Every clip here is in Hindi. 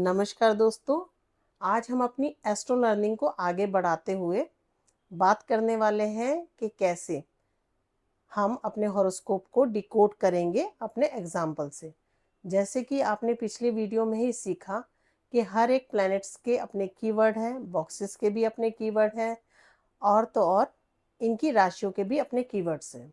नमस्कार दोस्तों। आज हम अपनी एस्ट्रो लर्निंग को आगे बढ़ाते हुए बात करने वाले हैं कि कैसे हम अपने हॉरोस्कोप को डिकोड करेंगे अपने एग्जाम्पल से। जैसे कि आपने पिछले वीडियो में ही सीखा कि हर एक प्लैनेट्स के अपने कीवर्ड हैं, बॉक्सेस के भी अपने कीवर्ड हैं और तो और इनकी राशियों के भी अपने कीवर्ड्स हैं।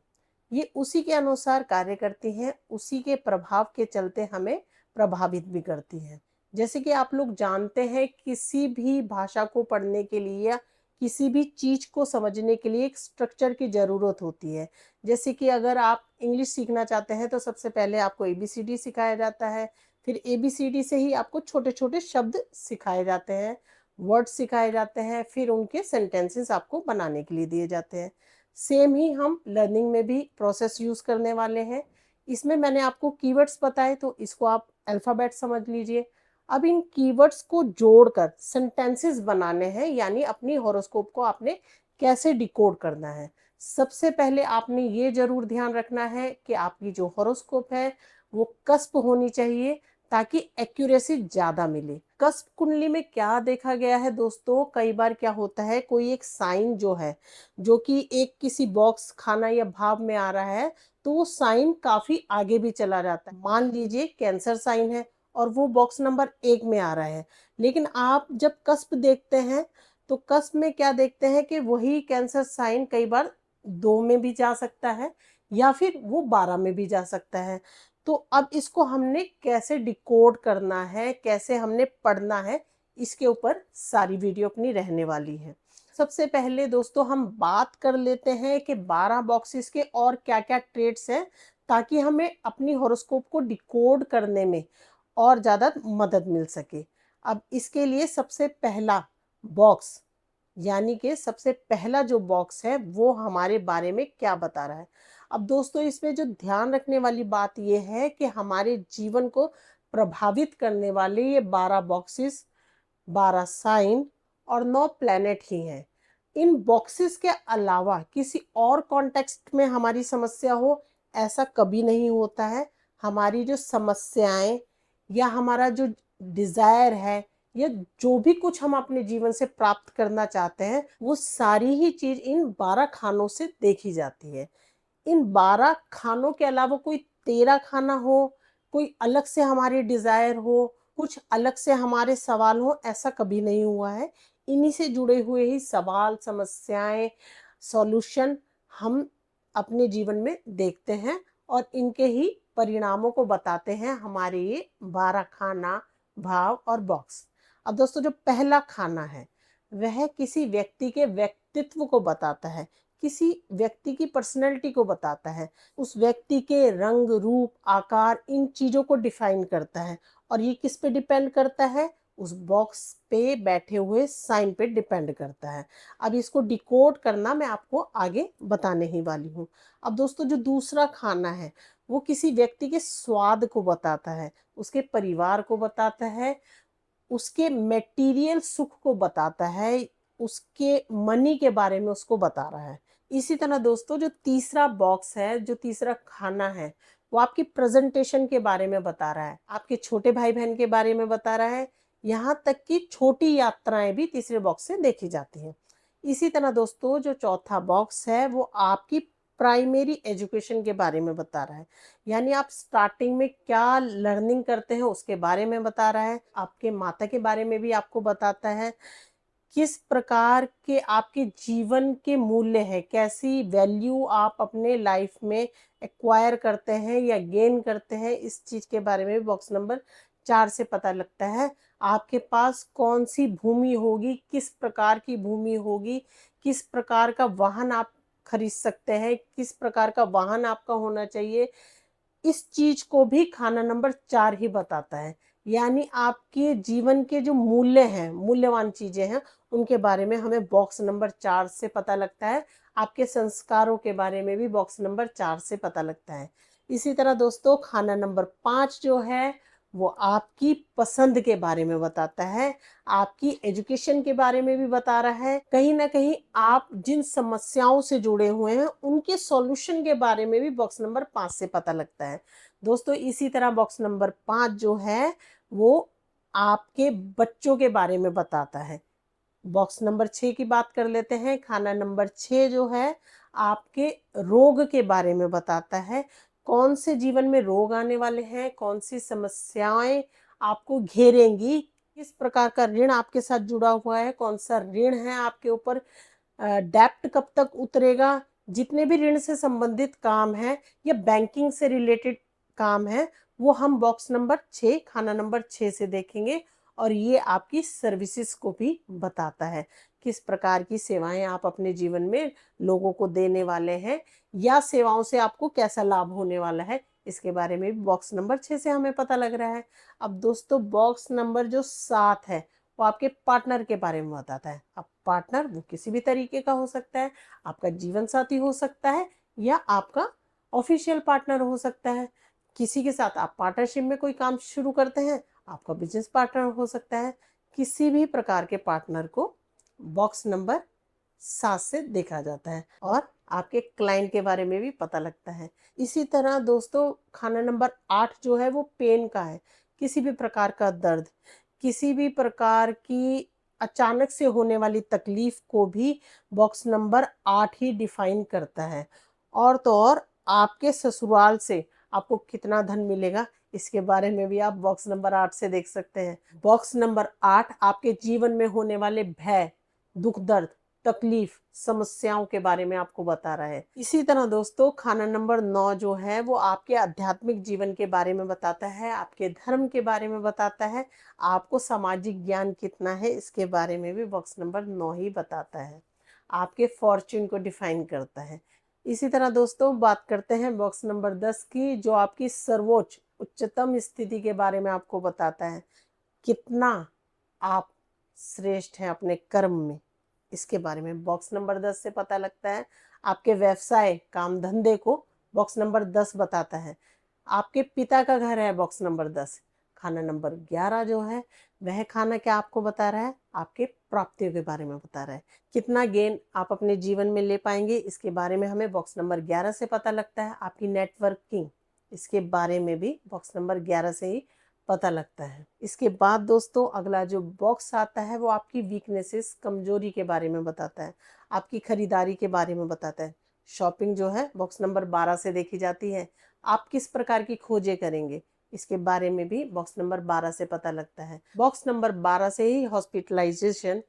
ये उसी के अनुसार कार्य करती हैं, उसी के प्रभाव के चलते हमें प्रभावित भी करती हैं। जैसे कि आप लोग जानते हैं, किसी भी भाषा को पढ़ने के लिए या किसी भी चीज को समझने के लिए एक स्ट्रक्चर की जरूरत होती है। जैसे कि अगर आप इंग्लिश सीखना चाहते हैं तो सबसे पहले आपको एबीसीडी सिखाया जाता है, फिर एबीसीडी से ही आपको छोटे छोटे शब्द सिखाए जाते हैं, वर्ड सिखाए जाते हैं, फिर उनके सेंटेंसेस आपको बनाने के लिए दिए जाते हैं। सेम ही हम लर्निंग में भी प्रोसेस यूज करने वाले हैं। इसमें मैंने आपको कीवर्ड्स बताए तो इसको आप अल्फाबेट समझ लीजिए। अब इन कीवर्ड्स को जोड़कर सेंटेंसेस बनाने हैं, यानी अपनी हॉरोस्कोप को आपने कैसे डिकोड करना है। सबसे पहले आपने ये जरूर ध्यान रखना है कि आपकी जो हॉरोस्कोप है वो कस्प होनी चाहिए ताकि एक्यूरेसी ज्यादा मिले। कस्प कुंडली में क्या देखा गया है दोस्तों, कई बार क्या होता है, कोई एक साइन जो है जो कि एक किसी बॉक्स, खाना या भाव में आ रहा है, तो वो साइन काफी आगे भी चला जाता है। मान लीजिए कैंसर साइन है और वो बॉक्स नंबर 1 में आ रहा है, लेकिन आप जब कस्प देखते हैं तो कस्प में क्या देखते हैं कि वही कैंसर साइन कई बार 2 में भी जा सकता है या फिर वो 12 में भी जा सकता है। तो अब इसको हमने कैसे डिकोड करना है, कैसे हमने पढ़ना है, इसके ऊपर सारी वीडियो अपनी रहने वाली है। सबसे पहले दोस्तों हम बात कर लेते हैं कि 12 बॉक्सेस के और क्या क्या ट्रेड्स हैं, ताकि हमें अपनी हॉरोस्कोप को डिकोड करने में और ज़्यादा मदद मिल सके। अब इसके लिए सबसे पहला बॉक्स, यानी कि सबसे पहला जो बॉक्स है वो हमारे बारे में क्या बता रहा है। अब दोस्तों इसमें जो ध्यान रखने वाली बात यह है कि हमारे जीवन को प्रभावित करने वाले ये 12 बॉक्सेस, 12 साइन और 9 प्लैनेट ही हैं। इन बॉक्सेस के अलावा किसी और कॉन्टेक्स्ट में हमारी समस्या हो, ऐसा कभी नहीं होता है। हमारी जो समस्याएं या हमारा जो डिजायर है या जो भी कुछ हम अपने जीवन से प्राप्त करना चाहते हैं, वो सारी ही चीज इन 12 खानों से देखी जाती है। इन 12 खानों के अलावा कोई 13 खाना हो, कोई अलग से हमारी डिजायर हो, कुछ अलग से हमारे सवाल हो, ऐसा कभी नहीं हुआ है। इन्हीं से जुड़े हुए ही सवाल, समस्याएं, सॉल्यूशन हम अपने जीवन में देखते हैं और इनके ही परिणामों को बताते हैं हमारे ये 12 खाना, भाव और बॉक्स। अब दोस्तों जो पहला खाना है वह किसी व्यक्ति के व्यक्तित्व को बताता है, किसी व्यक्ति की पर्सनैलिटी को बताता है, उस व्यक्ति के रंग, रूप, आकार, इन चीजों को डिफाइन करता है। और ये किस पे डिपेंड करता है? उस बॉक्स पे बैठे हुए साइन पे डिपेंड करता है। अब इसको डिकोड करना मैं आपको आगे बताने ही वाली हूँ। अब दोस्तों जो दूसरा खाना है वो किसी व्यक्ति के स्वाद को बताता है, उसके परिवार को बताता है, उसके मेटीरियल सुख को बताता है, उसके मनी के बारे में उसको बता रहा है। इसी तरह दोस्तों जो तीसरा बॉक्स है, जो तीसरा खाना है, वो आपकी प्रेजेंटेशन के बारे में बता रहा है, आपके छोटे भाई बहन के बारे में बता रहा है, यहाँ तक कि छोटी यात्राएं भी तीसरे बॉक्स से देखी जाती हैं। इसी तरह दोस्तों जो चौथा बॉक्स है वो आपकी प्राइमरी एजुकेशन के बारे में बता रहा है, यानी आप स्टार्टिंग में क्या लर्निंग करते हैं उसके बारे में बता रहा है, आपके माता के बारे में भी आपको बताता है, किस प्रकार के आपके जीवन के मूल्य हैं, कैसी वैल्यू आप अपने लाइफ में एक्वायर करते हैं या गेन करते हैं, इस चीज के बारे में भी बॉक्स नंबर 4 से पता लगता है। आपके पास कौन सी भूमि होगी, किस प्रकार की भूमि होगी, किस प्रकार का वाहन आप खरीद सकते हैं, किस प्रकार का वाहन आपका होना चाहिए, इस चीज को भी खाना नंबर 4 ही बताता है। यानी आपके जीवन के जो मूल्य हैं, मूल्यवान चीजें हैं, उनके बारे में हमें बॉक्स नंबर 4 से पता लगता है। आपके संस्कारों के बारे में भी बॉक्स नंबर 4 से पता लगता है। इसी तरह दोस्तों खाना नंबर 5 जो है वो आपकी पसंद के बारे में बताता है, आपकी एजुकेशन के बारे में भी बता रहा है, कहीं ना कहीं आप जिन समस्याओं से जुड़े हुए हैं उनके सॉल्यूशन के बारे में भी बॉक्स नंबर 5 से पता लगता है। दोस्तों इसी तरह बॉक्स नंबर 5 जो है वो आपके बच्चों के बारे में बताता है। बॉक्स नंबर 6 की बात कर लेते हैं। खाना नंबर 6 जो है आपके रोग के बारे में बताता है। कौन से जीवन में रोग आने वाले हैं, कौन सी समस्याएं आपको घेरेंगी, किस प्रकार का ऋण आपके साथ जुड़ा हुआ है, कौन सा ऋण है आपके ऊपर, डेप्ट कब तक उतरेगा। जितने भी ऋण से संबंधित काम है या बैंकिंग से रिलेटेड काम है, वो हम बॉक्स नंबर 6 खाना नंबर 6 से देखेंगे। और ये आपकी सर्विसेज को भी बताता है, किस प्रकार की सेवाएं आप अपने जीवन में लोगों को देने वाले हैं या सेवाओं से आपको कैसा लाभ होने वाला है, इसके बारे में भी बॉक्स नंबर 6 से हमें पता लग रहा है। अब दोस्तों बॉक्स नंबर जो 7 है वो आपके पार्टनर के बारे में बताता है। अब पार्टनर वो किसी भी तरीके का हो सकता है, आपका जीवन साथी हो सकता है या आपका ऑफिशियल पार्टनर हो सकता है। किसी के साथ आप पार्टनरशिप में कोई काम शुरू करते हैं, आपका बिजनेस पार्टनर हो सकता है। किसी भी प्रकार के पार्टनर को बॉक्स नंबर 7 से देखा जाता है और आपके क्लाइंट के बारे में भी पता लगता है। इसी तरह दोस्तों खाना नंबर 8 जो है वो पेन का है। किसी भी प्रकार का दर्द, किसी भी प्रकार की अचानक से होने वाली तकलीफ को भी बॉक्स नंबर 8 ही डिफाइन करता है। और तो और आपके ससुराल से आपको कितना धन मिलेगा, इसके बारे में भी आप बॉक्स नंबर 8 से देख सकते हैं। बॉक्स नंबर 8 आपके जीवन में होने वाले भय, दुख दर्द, तकलीफ, समस्याओं के बारे में आपको बता रहा है। इसी तरह दोस्तों खाना नंबर 9 जो है वो आपके आध्यात्मिक जीवन के बारे में बताता है, आपके धर्म के बारे में बताता है, आपको सामाजिक ज्ञान कितना है इसके बारे में भी बॉक्स नंबर 9 ही बताता है, आपके फॉर्च्यून को डिफाइन करता है। इसी तरह दोस्तों बात करते हैं बॉक्स नंबर 10 की, जो आपकी सर्वोच्च उच्चतम स्थिति के बारे में आपको बताता है, कितना आप श्रेष्ठ हैं अपने कर्म में, इसके बारे में बॉक्स नंबर 10 से पता लगता है। आपके व्यवसाय काम धंधे को बॉक्स नंबर 10 बताता है। आपके पिता का घर है बॉक्स नंबर 10। खाना नंबर 11 जो है वह खाना क्या आपको बता रहा है, आपके प्राप्तियों के बारे में बता रहा है, कितना गेन आप अपने जीवन में ले पाएंगे, इसके बारे में हमें बॉक्स नंबर 11 से पता लगता है। आपकी नेटवर्किंग, इसके बारे में भी बॉक्स नंबर 11 से ही पता लगता है। इसके बाद दोस्तों अगला जो बॉक्स आता है वो आपकी वीकनेसेस, कमजोरी के बारे में बताता है, आपकी खरीदारी के बारे में बताता है। शॉपिंग जो है बॉक्स नंबर 12 से देखी जाती है। आप किस प्रकार की खोजें करेंगे, इसके बारे में भी बॉक्स नंबर 12 से पता लगता है। बॉक्स नंबर 12 से ही हॉस्पिटलाइजेशन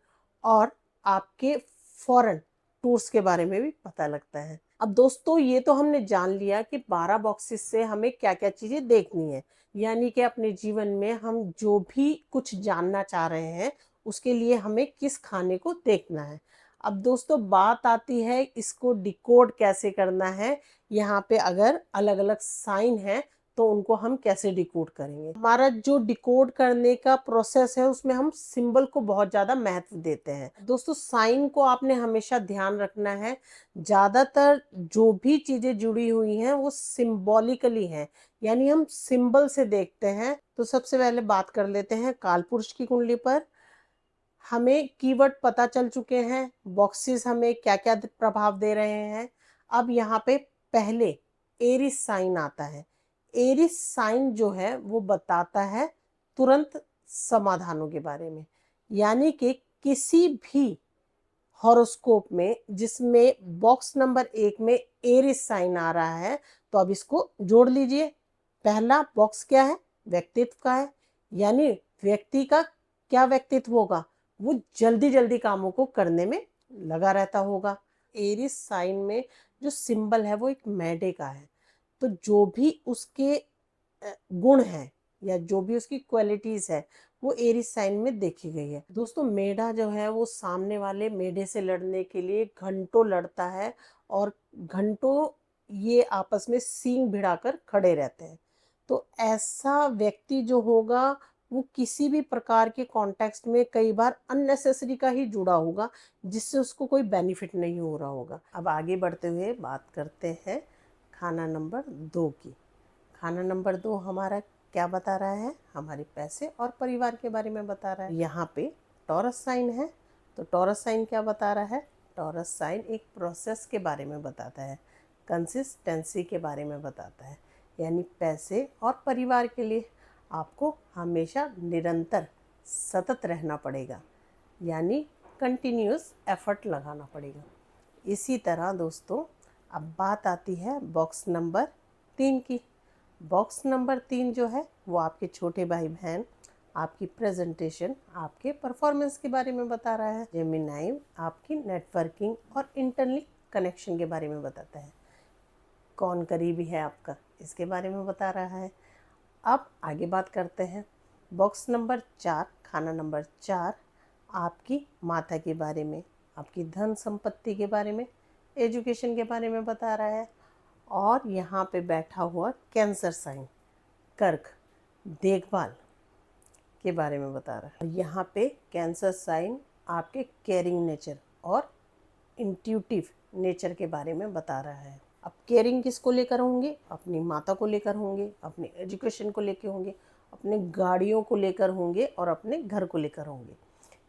और आपके फॉरेन टूर्स के बारे में भी पता लगता है। अब दोस्तों ये तो हमने जान लिया कि 12 बॉक्सेस से हमें क्या क्या चीजें देखनी है, यानी कि अपने जीवन में हम जो भी कुछ जानना चाह रहे हैं उसके लिए हमें किस खाने को देखना है। अब दोस्तों बात आती है इसको डिकोड कैसे करना है। यहाँ पे अगर अलग अलग साइन है तो उनको हम कैसे डिकोड करेंगे। हमारा जो डिकोड करने का प्रोसेस है उसमें हम सिंबल को बहुत ज़्यादा महत्व देते हैं। दोस्तों साइन को आपने हमेशा ध्यान रखना है, ज़्यादातर जो भी चीज़ें जुड़ी हुई हैं वो सिंबॉलिकली हैं, यानी हम सिंबल से देखते हैं। तो सबसे पहले बात कर लेते हैं कालपुरुष की कुंडली पर। हमें कीवर्ड पता चल चुके हैं, बॉक्सेस हमें क्या क्या प्रभाव दे रहे हैं। अब यहाँ पे पहले एरिस साइन आता है। एरिस साइन जो है वो बताता है तुरंत समाधानों के बारे में, यानी कि किसी भी हॉरोस्कोप में जिसमें बॉक्स नंबर 1 में एरिस साइन आ रहा है तो अब इसको जोड़ लीजिए। पहला बॉक्स क्या है, व्यक्तित्व का है, यानी व्यक्ति का क्या व्यक्तित्व होगा, वो जल्दी जल्दी कामों को करने में लगा रहता होगा। एरिस साइन में जो सिंबल है वो एक मैडे का है, तो जो भी उसके गुण हैं या जो भी उसकी क्वालिटीज है वो एरिस साइन में देखी गई है। दोस्तों मेढा जो है वो सामने वाले मेढे से लड़ने के लिए घंटों लड़ता है और घंटों ये आपस में सींग भिड़ाकर खड़े रहते हैं। तो ऐसा व्यक्ति जो होगा वो किसी भी प्रकार के कॉन्टेक्स्ट में कई बार अननेसेसरी का ही जुड़ा होगा, जिससे उसको कोई बेनिफिट नहीं हो रहा होगा। अब आगे बढ़ते हुए बात करते हैं खाना नंबर 2 की। खाना नंबर 2 हमारा क्या बता रहा है, हमारे पैसे और परिवार के बारे में बता रहा है। यहाँ पे टॉरस साइन है, तो टॉरस साइन क्या बता रहा है, टॉरस साइन एक प्रोसेस के बारे में बताता है, कंसिस्टेंसी के बारे में बताता है, यानी पैसे और परिवार के लिए आपको हमेशा निरंतर सतत रहना पड़ेगा, यानी कंटिन्यूस एफर्ट लगाना पड़ेगा। इसी तरह दोस्तों अब बात आती है बॉक्स नंबर 3 की। बॉक्स नंबर 3 जो है वो आपके छोटे भाई बहन, आपकी प्रेजेंटेशन, आपके परफॉर्मेंस के बारे में बता रहा है। जेमिनी आपकी नेटवर्किंग और इंटरनल कनेक्शन के बारे में बताता है। कौन करीबी है आपका, इसके बारे में बता रहा है। अब आगे बात करते हैं। बॉक्स नंबर 4, खाना नंबर 4 आपकी माता के बारे में, आपकी धन संपत्ति के बारे में, एजुकेशन के बारे में बता रहा है। और यहाँ पे बैठा हुआ कैंसर साइन, कर्क, देखभाल के बारे में बता रहा है। यहाँ पे कैंसर साइन आपके केयरिंग नेचर और इंट्यूटिव नेचर के बारे में बता रहा है। अब केयरिंग किसको लेकर होंगे? अपनी माता को लेकर होंगे, अपने एजुकेशन को लेकर होंगे, अपने गाड़ियों को लेकर होंगे और अपने घर को लेकर होंगे।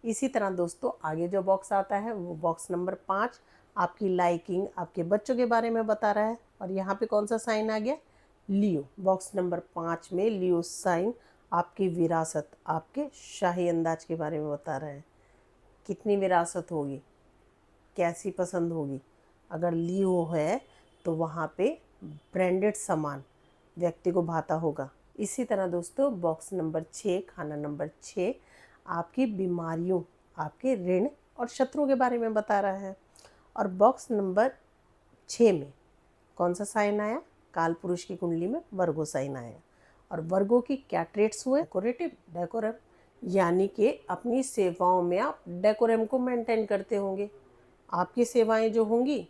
इसी तरह दोस्तों आगे जो बॉक्स आता है वो बॉक्स नंबर 5 आपकी लाइकिंग, आपके बच्चों के बारे में बता रहा है। और यहाँ पे कौन सा साइन आ गया? लियो। बॉक्स नंबर 5 में लियो साइन आपकी विरासत, आपके शाही अंदाज के बारे में बता रहा है। कितनी विरासत होगी, कैसी पसंद होगी। अगर लियो है तो वहाँ पे ब्रांडेड सामान व्यक्ति को भाता होगा। इसी तरह दोस्तों बॉक्स नंबर 6, खाना नंबर 6 आपकी बीमारियों, आपके ऋण और शत्रुओं के बारे में बता रहा है। और बॉक्स नंबर 6 में कौन सा साइन आया? काल पुरुष की कुंडली में वर्गो साइन आया। और वर्गो की क्या ट्रेट्स हुए? डेकोरेटिव, डेकोरम, यानी कि अपनी सेवाओं में आप डेकोरम को मेंटेन करते होंगे। आपकी सेवाएं जो होंगी,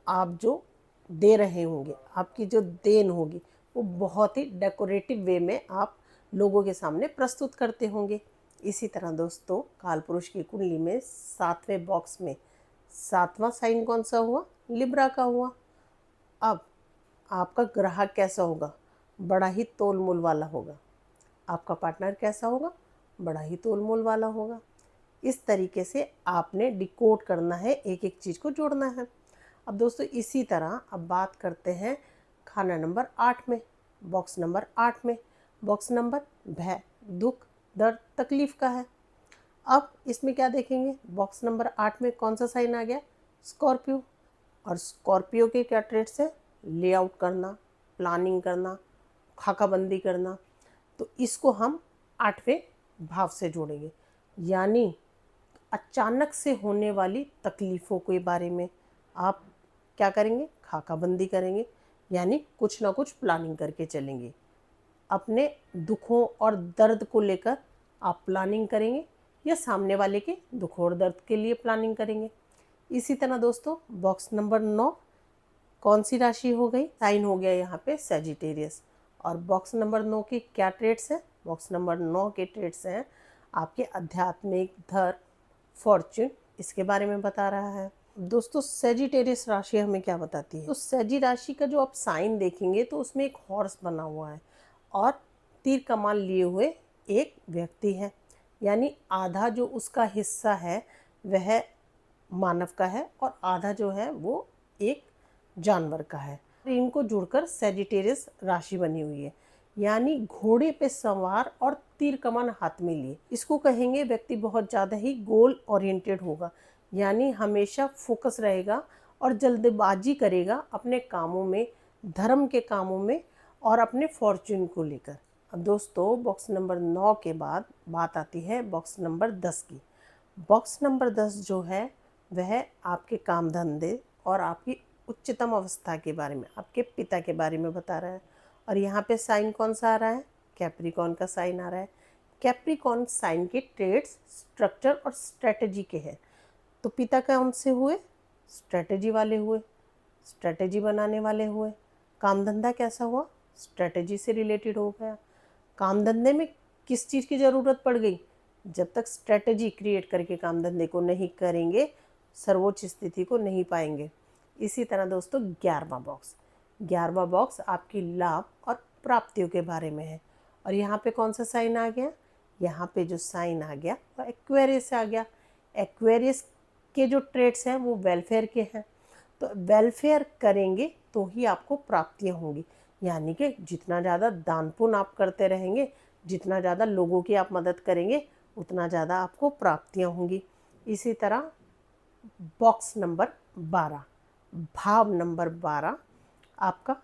आप जो दे रहे होंगे, आपकी जो देन होगी, वो बहुत ही डेकोरेटिव वे में आप लोगों के सामने प्रस्तुत करते होंगे। इसी तरह दोस्तों काल पुरुष की कुंडली में 7वें बॉक्स में 7वां साइन कौन सा हुआ? लिब्रा का हुआ। अब आपका ग्राहक कैसा होगा? बड़ा ही तोल मोल वाला होगा। आपका पार्टनर कैसा होगा? बड़ा ही तोल मोल वाला होगा। इस तरीके से आपने डिकोड करना है, एक एक चीज़ को जोड़ना है। अब दोस्तों इसी तरह अब बात करते हैं खाना नंबर 8 में, बॉक्स नंबर 8 में। बॉक्स नंबर भय, दुख, दर्द, तकलीफ का है। अब इसमें क्या देखेंगे? बॉक्स नंबर 8 में कौन सा साइन आ गया? स्कॉर्पियो। और स्कॉर्पियो के क्या ट्रेड्स है? लेआउट करना, प्लानिंग करना, खाकाबंदी करना। तो इसको हम 8वें भाव से जोड़ेंगे, यानी अचानक से होने वाली तकलीफ़ों के बारे में आप क्या करेंगे? खाकाबंदी करेंगे, यानी कुछ ना कुछ प्लानिंग करके चलेंगे। अपने दुखों और दर्द को लेकर आप प्लानिंग करेंगे या सामने वाले के दुख और दर्द के लिए प्लानिंग करेंगे। इसी तरह दोस्तों बॉक्स नंबर 9 कौन सी राशि हो गई? साइन हो गया यहाँ पे सैजिटेरियस। और बॉक्स नंबर 9 की क्या ट्रेड्स हैं? बॉक्स नंबर 9 के ट्रेड्स हैं आपके आध्यात्मिक, धर्म, फॉर्च्यून, इसके बारे में बता रहा है। दोस्तों सैजिटेरियस राशि हमें क्या बताती है? तो सैजी राशि का जो आप साइन देखेंगे तो उसमें एक हॉर्स बना हुआ है और तीर कमान लिए हुए एक व्यक्ति है, यानी आधा जो उसका हिस्सा है वह मानव का है और आधा जो है वो एक जानवर का है। इनको जुड़कर सैजिटेरियस राशि बनी हुई है, यानी घोड़े पे सवार और तीर कमान हाथ में लिए। इसको कहेंगे व्यक्ति बहुत ज़्यादा ही गोल ओरिएंटेड होगा, यानी हमेशा फोकस रहेगा और जल्दबाजी करेगा अपने कामों में, धर्म के कामों में और अपने फॉर्च्यून को लेकर। अब दोस्तों बॉक्स नंबर 9 के बाद बात आती है बॉक्स नंबर 10 की। बॉक्स नंबर 10 जो है वह आपके काम धंधे और आपकी उच्चतम अवस्था के बारे में, आपके पिता के बारे में बता रहा है। और यहाँ पे साइन कौन सा आ रहा है? कैप्रिकॉर्न का साइन आ रहा है। कैप्रिकॉर्न साइन के ट्रेड्स स्ट्रक्चर और स्ट्रेटजी के हैं। तो पिता कौन से हुए? स्ट्रेटजी वाले हुए, स्ट्रेटजी बनाने वाले हुए। काम धंधा कैसा हुआ? स्ट्रेटजी से रिलेटेड हो गया। काम धंधे में किस चीज़ की ज़रूरत पड़ गई? जब तक स्ट्रेटजी क्रिएट करके काम धंधे को नहीं करेंगे, सर्वोच्च स्थिति को नहीं पाएंगे। इसी तरह दोस्तों 11वां बॉक्स आपकी लाभ और प्राप्तियों के बारे में है। और यहाँ पे कौन सा साइन आ गया? यहाँ पे जो साइन आ गया वो एक्वेरियस आ गया। एक्वेरियस के जो ट्रेड्स हैं वो वेलफेयर के हैं। तो वेलफेयर करेंगे तो ही आपको प्राप्तियाँ होंगी, यानी कि जितना ज़्यादा दान पुण्य आप करते रहेंगे, जितना ज़्यादा लोगों की आप मदद करेंगे, उतना ज़्यादा आपको प्राप्तियाँ होंगी। इसी तरह बॉक्स नंबर 12, भाव नंबर 12 आपका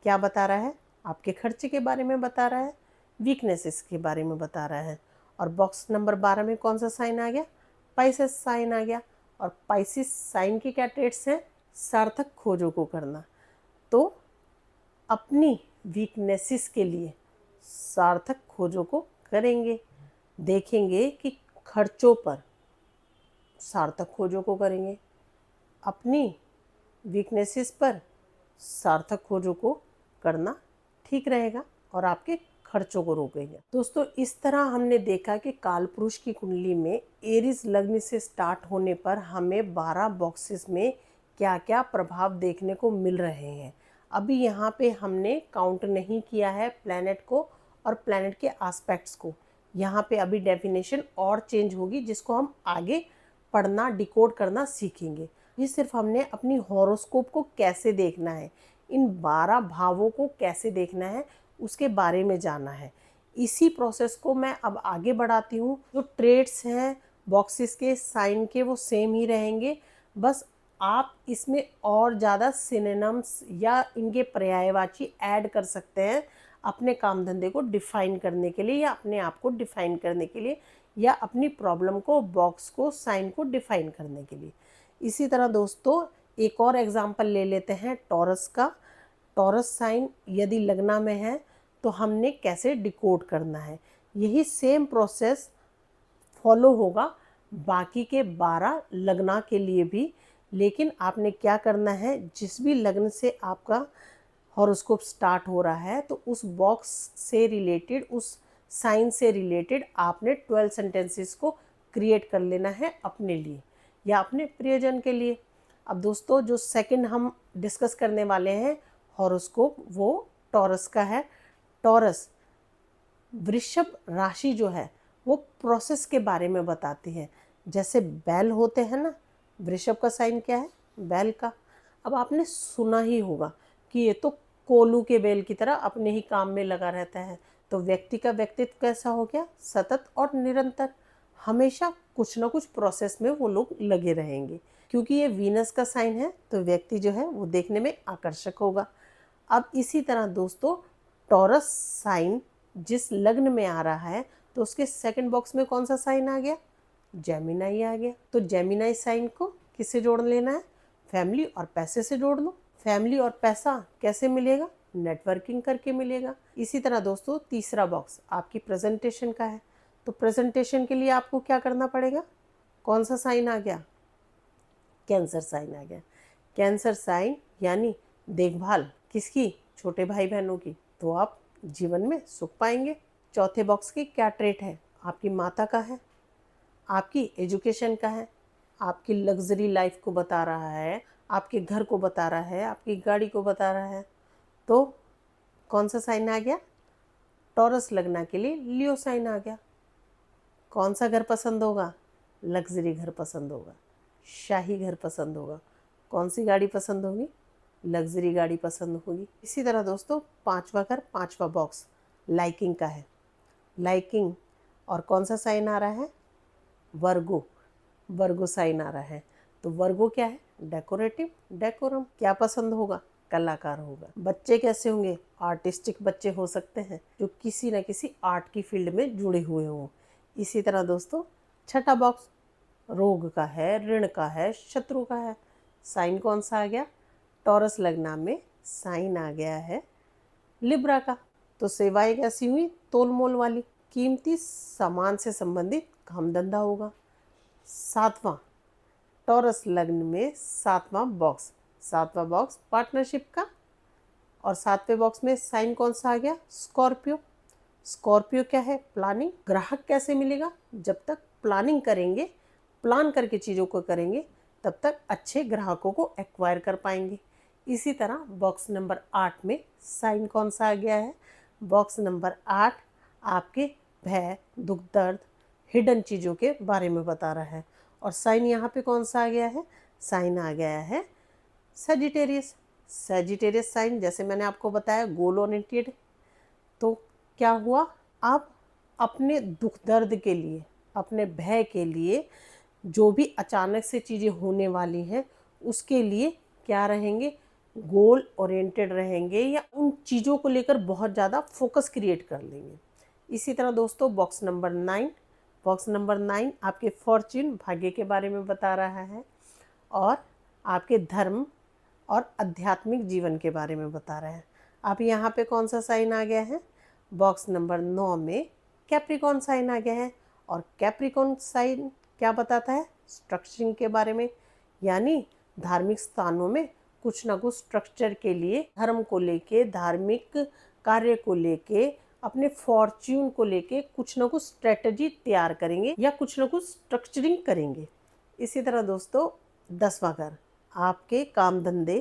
क्या बता रहा है? आपके खर्चे के बारे में बता रहा है, वीकनेसेस के बारे में बता रहा है। और बॉक्स नंबर 12 में कौन सा साइन आ गया? पाइसेस साइन आ गया। और पाइसेस साइन के क्या ट्रेट्स हैं? सार्थक खोजों को करना। तो अपनी वीकनेसेस के लिए सार्थक खोजों को करेंगे, देखेंगे कि खर्चों पर सार्थक खोजों को करेंगे, अपनी वीकनेसेस पर सार्थक खोजों को करना ठीक रहेगा और आपके खर्चों को रोकेगा। दोस्तों, इस तरह हमने देखा कि कालपुरुष की कुंडली में एरीज लग्न से स्टार्ट होने पर हमें 12 बॉक्सेस में क्या क्या प्रभाव देखने को मिल रहे हैं। अभी यहाँ पे हमने काउंट नहीं किया है प्लैनेट को और प्लैनेट के एस्पेक्ट्स को। यहाँ पे अभी डेफिनेशन और चेंज होगी जिसको हम आगे पढ़ना, डिकोड करना सीखेंगे। ये सिर्फ हमने अपनी हॉरोस्कोप को कैसे देखना है, इन 12 भावों को कैसे देखना है, उसके बारे में जाना है। इसी प्रोसेस को मैं अब आगे बढ़ाती हूँ। जो ट्रेड्स हैं बॉक्सेस के, साइन के, वो सेम ही रहेंगे, बस आप इसमें और ज़्यादा सिनोनिम्स या इनके पर्यायवाची ऐड कर सकते हैं अपने काम धंधे को डिफाइन करने के लिए, या अपने आप को डिफाइन करने के लिए, या अपनी प्रॉब्लम को, बॉक्स को, साइन को डिफाइन करने के लिए। इसी तरह दोस्तों एक और एग्जांपल ले लेते हैं टॉरस का। टॉरस साइन यदि लगना में है तो हमने कैसे डिकोड करना है, यही सेम प्रोसेस फॉलो होगा बाकी के 12 लग्ना के लिए भी। लेकिन आपने क्या करना है, जिस भी लग्न से आपका हॉरोस्कोप स्टार्ट हो रहा है तो उस बॉक्स से रिलेटेड, उस साइन से रिलेटेड आपने 12 सेंटेंसेस को क्रिएट कर लेना है अपने लिए या अपने प्रियजन के लिए। अब दोस्तों जो सेकंड हम डिस्कस करने वाले हैं हॉरोस्कोप, वो टॉरस का है। टॉरस वृषभ राशि जो है वो प्रोसेस के बारे में बताती है। जैसे बैल होते हैं ना, वृषभ का साइन क्या है? बैल का। अब आपने सुना ही होगा कि ये तो कोलू के बैल की तरह अपने ही काम में लगा रहता है। तो व्यक्ति का व्यक्तित्व कैसा हो गया? सतत और निरंतर, हमेशा कुछ ना कुछ प्रोसेस में वो लोग लगे रहेंगे। क्योंकि ये वीनस का साइन है तो व्यक्ति जो है वो देखने में आकर्षक होगा। अब इसी तरह दोस्तों टॉरस साइन जिस लग्न में आ रहा है तो उसके सेकंड बॉक्स में कौन सा साइन आ गया? जेमिनाई आ गया। तो जेमिनाई साइन को किससे जोड़ लेना है? फैमिली और पैसे से जोड़ लो। फैमिली और पैसा कैसे मिलेगा? नेटवर्किंग करके मिलेगा। इसी तरह दोस्तों तीसरा बॉक्स आपकी प्रेजेंटेशन का है। तो प्रेजेंटेशन के लिए आपको क्या करना पड़ेगा? कौन सा साइन आ गया? कैंसर साइन आ गया। कैंसर साइन यानी देखभाल किसकी? छोटे भाई बहनों की। तो आप जीवन में सुख पाएंगे। चौथे बॉक्स की क्या ट्रेट है? आपकी माता का है, आपकी एजुकेशन का है, आपकी लग्जरी लाइफ को बता रहा है, आपके घर को बता रहा है, आपकी गाड़ी को बता रहा है। तो कौन सा साइन आ गया? टॉरस लगना के लिए लियो साइन आ गया। कौन सा घर पसंद होगा? लग्जरी घर पसंद होगा, शाही घर पसंद होगा। कौन सी गाड़ी पसंद होगी? लग्जरी गाड़ी पसंद होगी। इसी तरह दोस्तों पांचवा घर, पांचवा बॉक्स लाइकिंग का है। लाइकिंग और कौन सा साइन आ रहा है? वर्गो। वर्गो साइन आ रहा है। तो वर्गो क्या है? Decorative, decorum. क्या पसंद होगा? कलाकार होगा। बच्चे कैसे होंगे? आर्टिस्टिक बच्चे हो सकते हैं जो किसी न किसी आर्ट की फील्ड में जुड़े हुए हों। इसी तरह दोस्तों छठा बॉक्स रोग का है, ऋण का है, शत्रु का है। साइन कौन सा आ गया? टॉरस लगना में साइन आ गया है लिब्रा का। तो सेवाएं कैसी हुई? तोल मोल वाली, कीमती सामान से संबंधित काम धंधा होगा। सातवां टॉरस लग्न में सातवां बॉक्स, सातवां बॉक्स पार्टनरशिप का। और सातवें बॉक्स में साइन कौन सा आ गया? स्कॉर्पियो। स्कॉर्पियो क्या है? प्लानिंग। ग्राहक कैसे मिलेगा? जब तक प्लानिंग करेंगे, प्लान करके चीज़ों को करेंगे, तब तक अच्छे ग्राहकों को एक्वायर कर पाएंगे। इसी तरह बॉक्स नंबर 8 में साइन कौन सा आ गया है? बॉक्स नंबर 8 आपके भय, दुख दर्द, हिडन चीज़ों के बारे में बता रहा है। और साइन यहाँ पे कौन सा आ गया है? साइन आ गया है सजिटेरियस। सजिटेरियस साइन जैसे मैंने आपको बताया गोल ओरिएंटेड। तो क्या हुआ? आप अपने दुख दर्द के लिए, अपने भय के लिए, जो भी अचानक से चीज़ें होने वाली हैं उसके लिए क्या रहेंगे, गोल ओरिएंटेड रहेंगे या उन चीज़ों को लेकर बहुत ज़्यादा फोकस क्रिएट कर लेंगे। इसी तरह दोस्तों बॉक्स नंबर 9, बॉक्स नंबर 9 आपके फॉर्च्यून भाग्य के बारे में बता रहा है और आपके धर्म और आध्यात्मिक जीवन के बारे में बता रहा है। अब यहाँ पे कौन सा साइन आ गया है, बॉक्स नंबर 9 में कैप्रिकॉन साइन आ गया है। और कैप्रिकॉन साइन क्या बताता है, स्ट्रक्चरिंग के बारे में, यानी धार्मिक स्थानों में कुछ ना कुछ स्ट्रक्चर के लिए, धर्म को लेके, धार्मिक कार्य को लेके, अपने फॉर्च्यून को लेके कुछ ना कुछ स्ट्रेटजी तैयार करेंगे या कुछ ना कुछ स्ट्रक्चरिंग करेंगे। इसी तरह दोस्तों 10वां घर आपके काम धंधे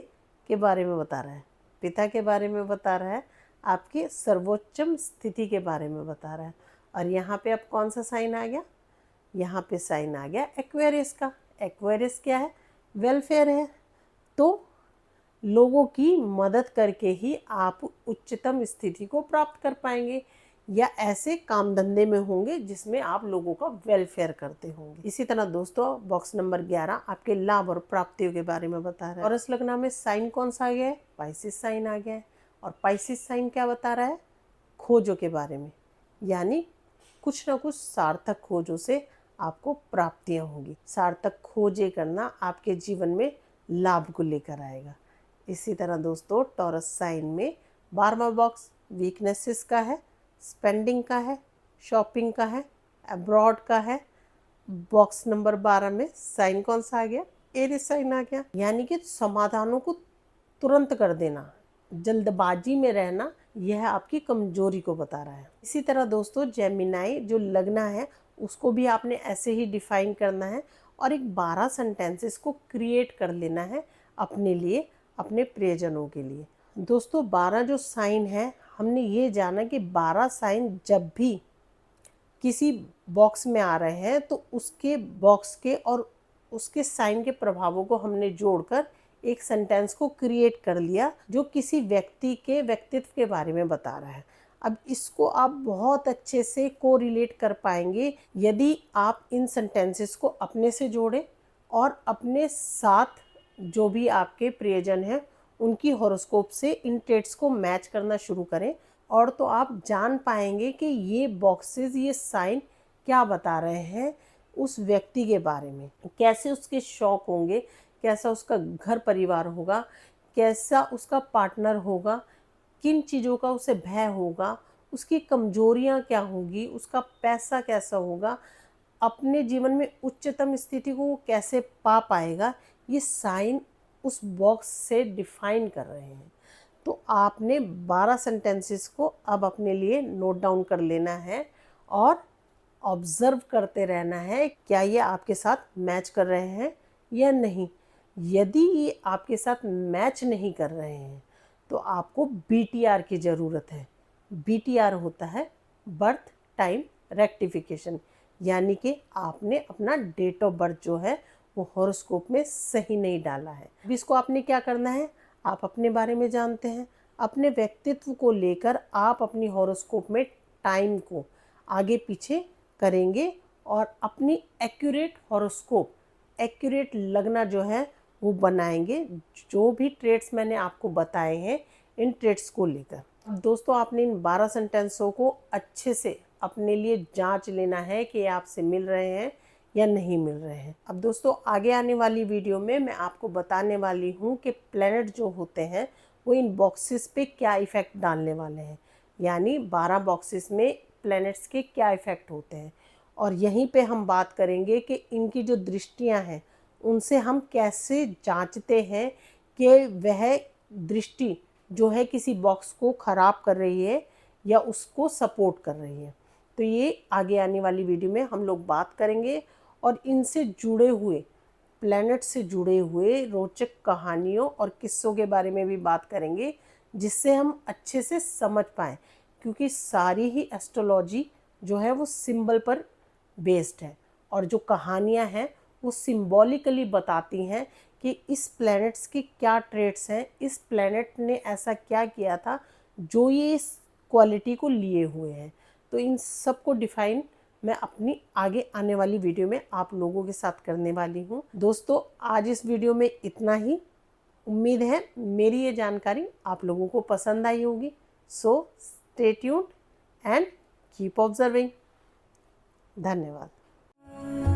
के बारे में बता रहा है, पिता के बारे में बता रहा है, आपके सर्वोच्चम स्थिति के बारे में बता रहा है। और यहाँ पे अब कौन सा साइन आ गया, यहाँ पे साइन आ गया एक्वेरियस का। एक्वेरियस क्या है, वेलफेयर है। तो लोगों की मदद करके ही आप उच्चतम स्थिति को प्राप्त कर पाएंगे या ऐसे काम धंधे में होंगे जिसमें आप लोगों का वेलफेयर करते होंगे। इसी तरह दोस्तों बॉक्स नंबर 11 आपके लाभ और प्राप्तियों के बारे में बता रहा है। और इस लग्न में साइन कौन सा आ गया है, पाइसिस साइन आ गया है। और पाइसिस साइन क्या बता रहा है, खोजों के बारे में, यानी कुछ ना कुछ सार्थक खोजों से आपको प्राप्तियां होंगी। सार्थक खोजें करना आपके जीवन में लाभ को लेकर आएगा। इसी तरह दोस्तों टॉरस साइन में 12वां बॉक्स वीकनेसेस का है, स्पेंडिंग का है, शॉपिंग का है, अब्रॉड का है। बॉक्स नंबर 12 में साइन कौन सा आ गया, एरिस साइन आ गया, यानी कि समाधानों को तुरंत कर देना, जल्दबाजी में रहना, यह आपकी कमजोरी को बता रहा है। इसी तरह दोस्तों जेमिनाई जो लग्न है उसको भी आपने ऐसे ही डिफाइन करना है और एक 12 सेंटेंसेस को क्रिएट कर लेना है अपने लिए, अपने प्रियजनों के लिए। दोस्तों 12 जो साइन है, हमने ये जाना कि 12 साइन जब भी किसी बॉक्स में आ रहे हैं तो उसके बॉक्स के और उसके साइन के प्रभावों को हमने जोड़कर एक सेंटेंस को क्रिएट कर लिया जो किसी व्यक्ति के व्यक्तित्व के बारे में बता रहा है। अब इसको आप बहुत अच्छे से कोरिलेट कर पाएंगे यदि आप इन सेंटेंसेस को अपने से जोड़ें और अपने साथ जो भी आपके प्रियजन हैं उनकी हॉरोस्कोप से इन ट्रेट्स को मैच करना शुरू करें। और तो आप जान पाएंगे कि ये बॉक्सेस, ये साइन क्या बता रहे हैं उस व्यक्ति के बारे में, कैसे उसके शौक होंगे, कैसा उसका घर परिवार होगा, कैसा उसका पार्टनर होगा, किन चीज़ों का उसे भय होगा, उसकी कमजोरियां क्या होंगी, उसका पैसा कैसा होगा, अपने जीवन में उच्चतम स्थिति को वो कैसे पा पाएगा, ये साइन उस बॉक्स से डिफाइन कर रहे हैं। तो आपने 12 सेंटेंसेस को अब अपने लिए नोट डाउन कर लेना है और ऑब्जर्व करते रहना है क्या ये आपके साथ मैच कर रहे हैं या नहीं। यदि ये आपके साथ मैच नहीं कर रहे हैं तो आपको BTR की ज़रूरत है। BTR होता है बर्थ टाइम रेक्टिफिकेशन, यानी कि आपने अपना डेट ऑफ बर्थ जो है वो हॉरोस्कोप में सही नहीं डाला है। अब इसको आपने क्या करना है, आप अपने बारे में जानते हैं, अपने व्यक्तित्व को लेकर आप अपनी हॉरोस्कोप में टाइम को आगे पीछे करेंगे और अपनी एक्यूरेट हॉरोस्कोप, एक्यूरेट लगना जो है वो बनाएंगे, जो भी ट्रेड्स मैंने आपको बताए हैं इन ट्रेड्स को लेकर। अब दोस्तों आपने इन 12 सेंटेंसों को अच्छे से अपने लिए जांच लेना है कि ये आपसे मिल रहे हैं या नहीं मिल रहे हैं। अब दोस्तों आगे आने वाली वीडियो में मैं आपको बताने वाली हूँ कि प्लैनेट जो होते हैं वो इन बॉक्सेस पे क्या इफ़ेक्ट डालने वाले हैं, यानी 12 बॉक्सेस में प्लैनेट्स के क्या इफ़ेक्ट होते हैं। और यहीं पे हम बात करेंगे कि इनकी जो दृष्टियाँ हैं उनसे हम कैसे जांचते हैं कि वह दृष्टि जो है किसी बॉक्स को ख़राब कर रही है या उसको सपोर्ट कर रही है। तो ये आगे आने वाली वीडियो में हम लोग बात करेंगे और इनसे जुड़े हुए, प्लैनेट से जुड़े हुए रोचक कहानियों और किस्सों के बारे में भी बात करेंगे जिससे हम अच्छे से समझ पाएँ, क्योंकि सारी ही एस्ट्रोलॉजी जो है वो सिंबल पर बेस्ड है और जो कहानियाँ हैं वो सिंबॉलिकली बताती हैं कि इस प्लैनेट्स के क्या ट्रेट्स हैं, इस प्लैनेट ने ऐसा क्या किया था जो ये इस क्वालिटी को लिए हुए हैं। तो इन सब को डिफाइन मैं अपनी आगे आने वाली वीडियो में आप लोगों के साथ करने वाली हूँ। दोस्तों, आज इस वीडियो में इतना ही। उम्मीद है मेरी ये जानकारी आप लोगों को पसंद आई होगी। So stay tuned and keep observing. धन्यवाद।